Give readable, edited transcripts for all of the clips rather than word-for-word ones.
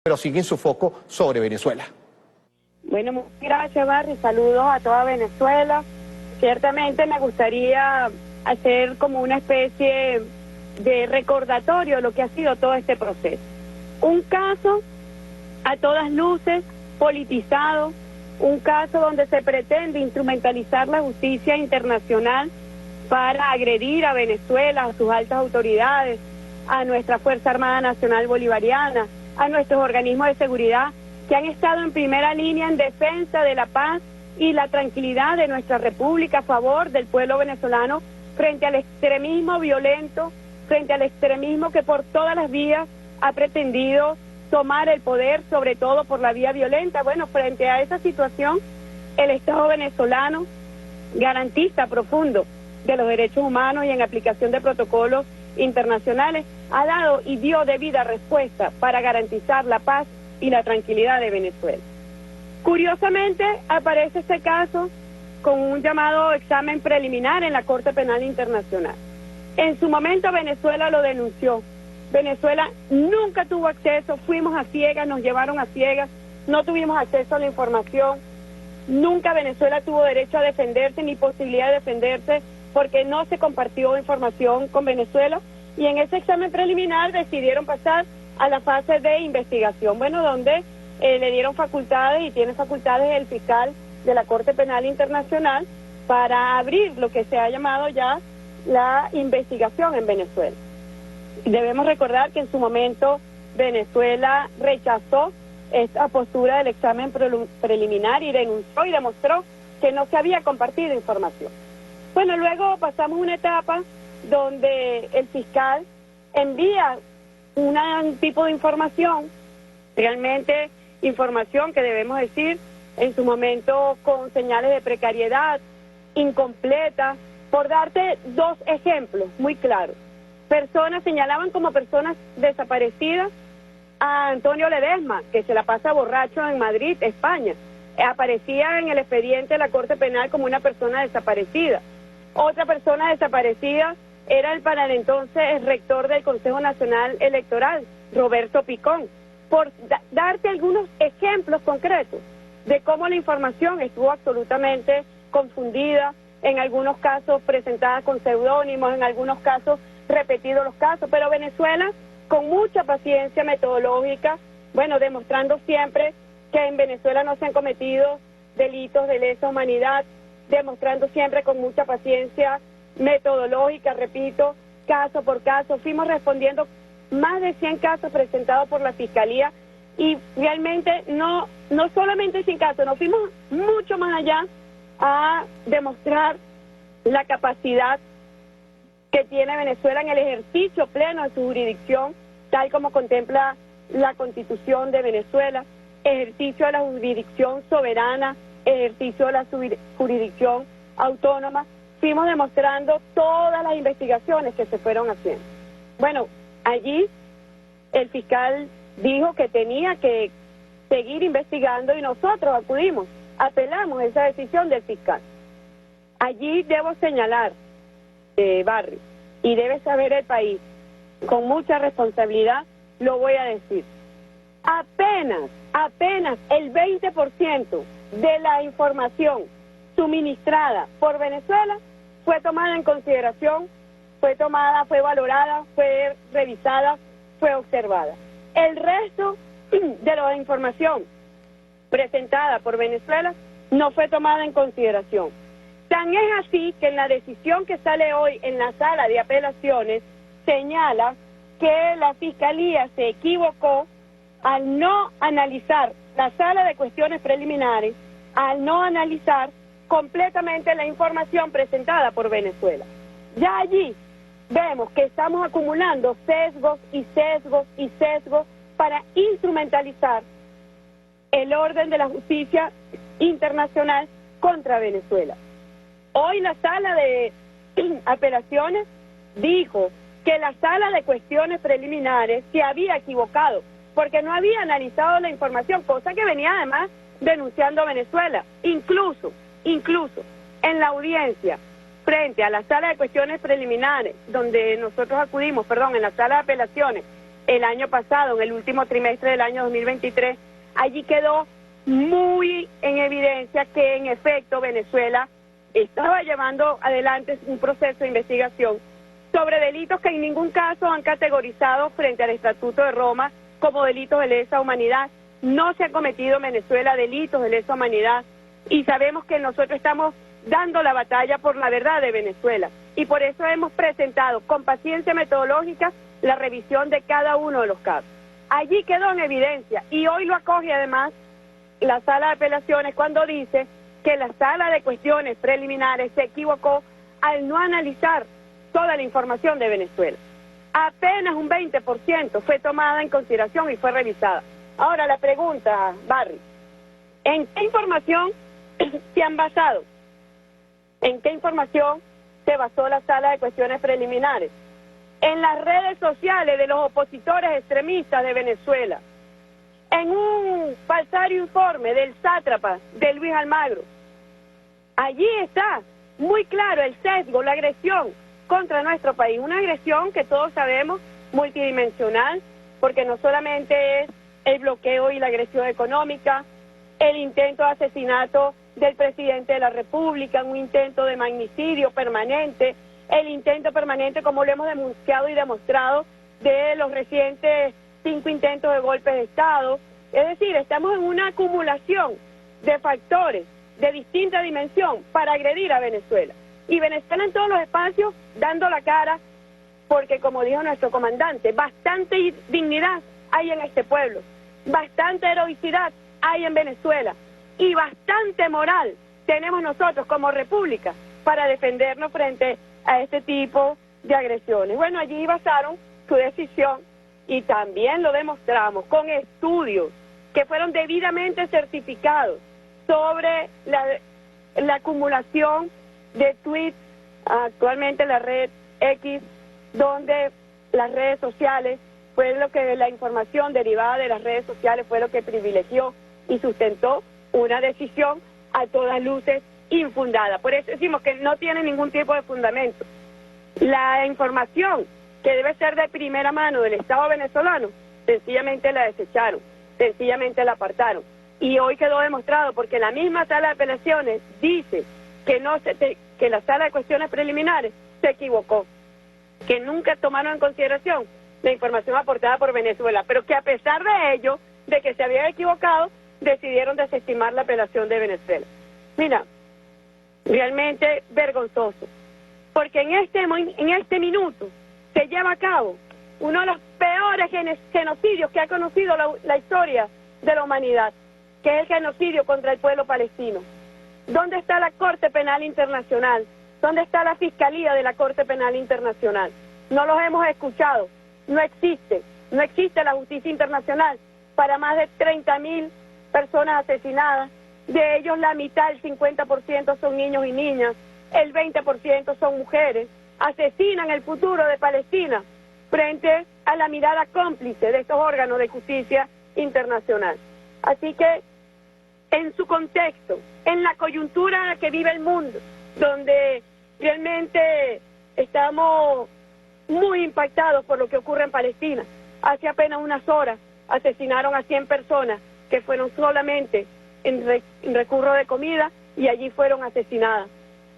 pero siguen su foco sobre Venezuela. Bueno, muchas gracias, Barry. Saludos a toda Venezuela. Ciertamente me gustaría hacer como una especie de recordatorio de lo que ha sido todo este proceso. Un caso a todas luces politizado, un caso donde se pretende instrumentalizar la justicia internacional para agredir a Venezuela, a sus altas autoridades, a nuestra Fuerza Armada Nacional Bolivariana, a nuestros organismos de seguridad que han estado en primera línea en defensa de la paz y la tranquilidad de nuestra república a favor del pueblo venezolano frente al extremismo violento, frente al extremismo que por todas las vías ha pretendido tomar el poder, sobre todo por la vía violenta. Bueno, frente a esa situación, el Estado venezolano, garantista profundo de los derechos humanos y en aplicación de protocolos internacionales, ha dado y dio debida respuesta para garantizar la paz y la tranquilidad de Venezuela. Curiosamente, aparece este caso con un llamado examen preliminar en la Corte Penal Internacional. En su momento Venezuela lo denunció. Venezuela nunca tuvo acceso, fuimos a ciegas, nos llevaron a ciegas, no tuvimos acceso a la información. Nunca Venezuela tuvo derecho a defenderse ni posibilidad de defenderse porque no se compartió información con Venezuela, y en ese examen preliminar decidieron pasar a la fase de investigación, bueno, donde le dieron facultades y tiene facultades el fiscal de la Corte Penal Internacional para abrir lo que se ha llamado ya la investigación en Venezuela. Debemos recordar que en su momento Venezuela rechazó esta postura del examen preliminar y denunció y demostró que no se había compartido información. Bueno, luego pasamos una etapa donde el fiscal envía un tipo de información, realmente información que debemos decir en su momento con señales de precariedad, incompleta. Por darte dos ejemplos muy claros, personas señalaban como personas desaparecidas a Antonio Ledesma, que se la pasa borracho en Madrid, España. Aparecía en el expediente de la Corte Penal como una persona desaparecida. Otra persona desaparecida era el para el entonces rector del Consejo Nacional Electoral, Roberto Picón. Por darte algunos ejemplos concretos de cómo la información estuvo absolutamente confundida, en algunos casos presentada con seudónimos, en algunos casos repetidos los casos, pero Venezuela con mucha paciencia metodológica, bueno, demostrando siempre que en Venezuela no se han cometido delitos de lesa humanidad, demostrando siempre con mucha paciencia metodológica, repito, caso por caso, fuimos respondiendo más de 100 casos presentados por la Fiscalía y realmente no solamente 100 casos, nos fuimos mucho más allá a demostrar la capacidad que tiene Venezuela en el ejercicio pleno de su jurisdicción, tal como contempla la Constitución de Venezuela, ejercicio de la jurisdicción soberana, ejercicio de la jurisdicción autónoma. Fuimos demostrando todas las investigaciones que se fueron haciendo. Bueno, allí el fiscal dijo que tenía que seguir investigando y nosotros acudimos, apelamos esa decisión del fiscal. Allí debo señalar, Barry, y debe saber el país, con mucha responsabilidad lo voy a decir, apenas el 20% de la información suministrada por Venezuela fue tomada en consideración, fue valorada, fue revisada, fue observada. El resto de la información presentada por Venezuela no fue tomada en consideración. Tan es así que en la decisión que sale hoy en la sala de apelaciones señala que la Fiscalía se equivocó al no analizar la sala de cuestiones preliminares, al no analizar completamente la información presentada por Venezuela. Ya allí vemos que estamos acumulando sesgos y sesgos y sesgos para instrumentalizar el orden de la justicia internacional contra Venezuela. Hoy la sala de apelaciones dijo que la sala de cuestiones preliminares se había equivocado porque no había analizado la información, cosa que venía además denunciando a Venezuela. Incluso en la audiencia frente a la sala de cuestiones preliminares, donde nosotros acudimos, en la sala de apelaciones, el año pasado, en el último trimestre del año 2023, allí quedó muy en evidencia que en efecto Venezuela estaba llevando adelante un proceso de investigación sobre delitos que en ningún caso han categorizado frente al Estatuto de Roma como delitos de lesa humanidad. No se han cometido en Venezuela delitos de lesa humanidad y sabemos que nosotros estamos dando la batalla por la verdad de Venezuela y por eso hemos presentado con paciencia metodológica la revisión de cada uno de los casos. Allí quedó en evidencia y hoy lo acoge además la Sala de Apelaciones cuando dice que la Sala de Cuestiones Preliminares se equivocó al no analizar toda la información de Venezuela. Apenas un 20% fue tomada en consideración y fue revisada. Ahora la pregunta, Barry, ¿en qué información se han basado? ¿En qué información se basó la Sala de Cuestiones Preliminares? En las redes sociales de los opositores extremistas de Venezuela, en un falsario informe del sátrapa de Luis Almagro. Allí está muy claro el sesgo, la agresión contra nuestro país, una agresión que todos sabemos multidimensional, porque no solamente es el bloqueo y la agresión económica, el intento de asesinato del presidente de la República, un intento de magnicidio permanente, el intento permanente, como lo hemos denunciado y demostrado, de los recientes 5 intentos de golpes de Estado. Es decir, estamos en una acumulación de factores de distinta dimensión para agredir a Venezuela. Y Venezuela en todos los espacios dando la cara, porque como dijo nuestro comandante, bastante dignidad hay en este pueblo, bastante heroicidad hay en Venezuela y bastante moral tenemos nosotros como república para defendernos frente a este tipo de agresiones. Bueno, allí basaron su decisión y también lo demostramos con estudios que fueron debidamente certificados sobre la acumulación de tweets actualmente en la red X, donde las redes sociales fue lo que la información derivada de las redes sociales fue lo que privilegió y sustentó una decisión a todas luces infundada. Por eso decimos que no tiene ningún tipo de fundamento. La información que debe ser de primera mano del Estado venezolano, sencillamente la desecharon, sencillamente la apartaron. Y hoy quedó demostrado porque la misma Sala de Apelaciones dice que la Sala de Cuestiones Preliminares se equivocó, que nunca tomaron en consideración la información aportada por Venezuela, pero que a pesar de ello, de que se habían equivocado, decidieron desestimar la apelación de Venezuela. Mira, realmente vergonzoso, porque en este minuto se lleva a cabo uno de los peores genocidios que ha conocido la historia de la humanidad, que es el genocidio contra el pueblo palestino. ¿Dónde está la Corte Penal Internacional? ¿Dónde está la Fiscalía de la Corte Penal Internacional? No los hemos escuchado, no existe la justicia internacional para más de 30.000 personas asesinadas, de ellos la mitad, el 50% son niños y niñas, el 20% son mujeres, asesinan el futuro de Palestina frente a la mirada cómplice de estos órganos de justicia internacional. Así que, en su contexto, en la coyuntura en la que vive el mundo, donde realmente estamos muy impactados por lo que ocurre en Palestina, hace apenas unas horas asesinaron a 100 personas que fueron solamente en recurso de comida y allí fueron asesinadas.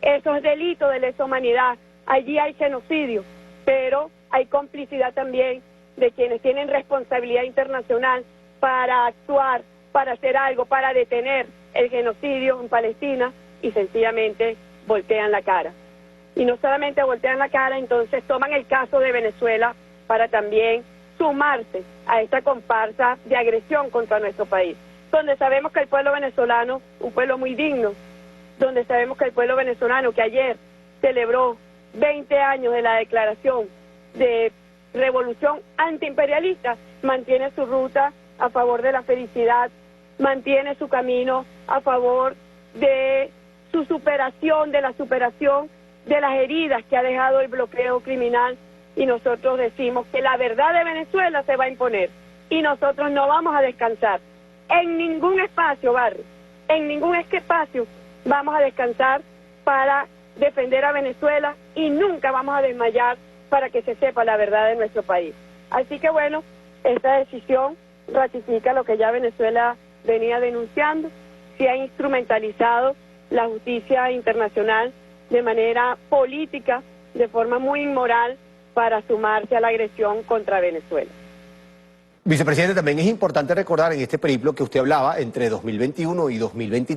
Eso es delito de lesa humanidad, allí hay genocidio, pero hay complicidad también de quienes tienen responsabilidad internacional para actuar, para hacer algo, para detener el genocidio en Palestina y sencillamente voltean la cara. Y no solamente voltean la cara, entonces toman el caso de Venezuela para también sumarse a esta comparsa de agresión contra nuestro país, donde sabemos que el pueblo venezolano, un pueblo muy digno, donde sabemos que el pueblo venezolano que ayer celebró 20 años de la declaración de revolución antiimperialista, mantiene su ruta a favor de la felicidad, mantiene su camino a favor de su superación, de la superación de las heridas que ha dejado el bloqueo criminal, y nosotros decimos que la verdad de Venezuela se va a imponer y nosotros no vamos a descansar en ningún espacio, Barry, en ningún espacio vamos a descansar para defender a Venezuela, y nunca vamos a desmayar para que se sepa la verdad de nuestro país. Así que bueno, Esta decisión ratifica lo que ya Venezuela venía denunciando. Se ha instrumentalizado la justicia internacional de manera política, de forma muy inmoral, para sumarse a la agresión contra Venezuela. Vicepresidente, también es importante recordar en este periplo que usted hablaba entre 2021 y 2023,